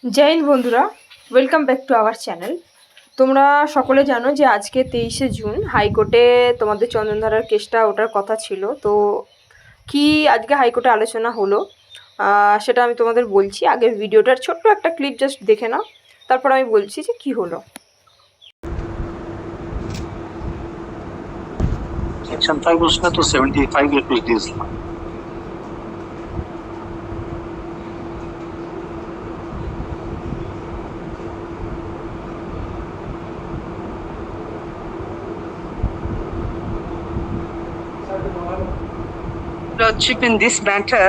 जय हिंद बंधुरा welcome back to our channel. তোমরা সকলে জানো যে আজকে 23শে জুন হাইকোর্টে তোমাদের চন্দনধারার কেসটা ওঠার কথা ছিল। তো কি আজকে হাইকোর্টে আলোচনা হলো সেটা আমি তোমাদের বলছি। আগে ভিডিওটার ছোট্ট একটা ক্লিপ জাস্ট দেখে নাও, তারপর আমি বলছি যে কি হলো। सेक्शन 5 उसमें तो 75 या कुछ डेज था। Lordship, in this matter,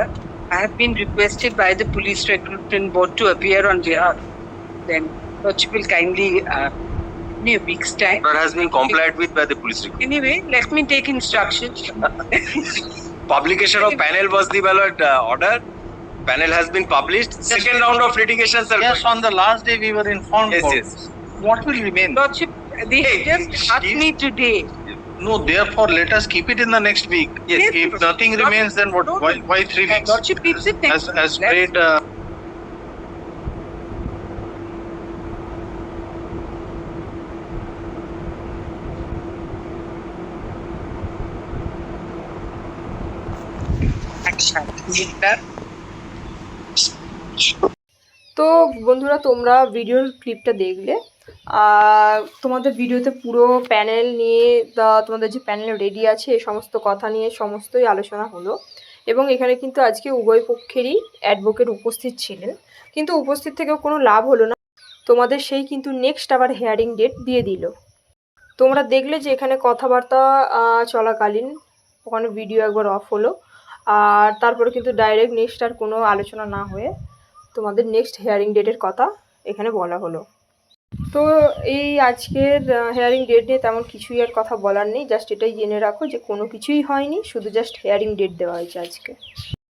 I have been requested by the Police Recruitment Board to appear on behalf. Then Lordship will kindly give me a week's time. That has been complied with by the police recruitment. Anyway, let me take instructions. Publication of panel was the ballot order. Panel has been published. Second round of litigation, sir. Yes, on the last day we were informed. Yes, for yes. What will remain? Lordship, they just asked me today. No, therefore let us keep it in the next week. Yes. If nothing remains, then what? Why 3 weeks? Lordship keeps it next As week. trade. Action. তো বন্ধুরা, তোমরা ভিডিওর ক্লিপটা দেখলে, তোমাদের ভিডিওতে পুরো panel নিয়ে তোমাদের যে প্যানেল রেডি আছে এই সমস্ত কথা নিয়ে সমস্তই আলোচনা হলো। এবং এখানে কিন্তু আজকে উভয় পক্ষেরই অ্যাডভোকেট উপস্থিত ছিলেন, কিন্তু উপস্থিত থেকেও কোনো লাভ হলো না। তোমাদের সেই কিন্তু নেক্সট আবার হিয়ারিং ডেট দিয়ে দিল। তোমরা দেখলে যে এখানে কথাবার্তা চলাকালীন ওখানে ভিডিও একবার অফ হলো, আর তারপরে কিন্তু ডাইরেক্ট নেক্সট আর কোনো আলোচনা না হয়ে তোমাদের নেক্সট হিয়ারিং ডেটের কথা এখানে বলা হলো। তো এই আজকের হিয়ারিং ডেট নিয়ে তেমন কিছুই আর কথা বলার নেই, জাস্ট এটাই জেনে রাখো যে কোনো কিছুই হয়নি, শুধু জাস্ট হিয়ারিং ডেট দেওয়া হয়েছে আজকে।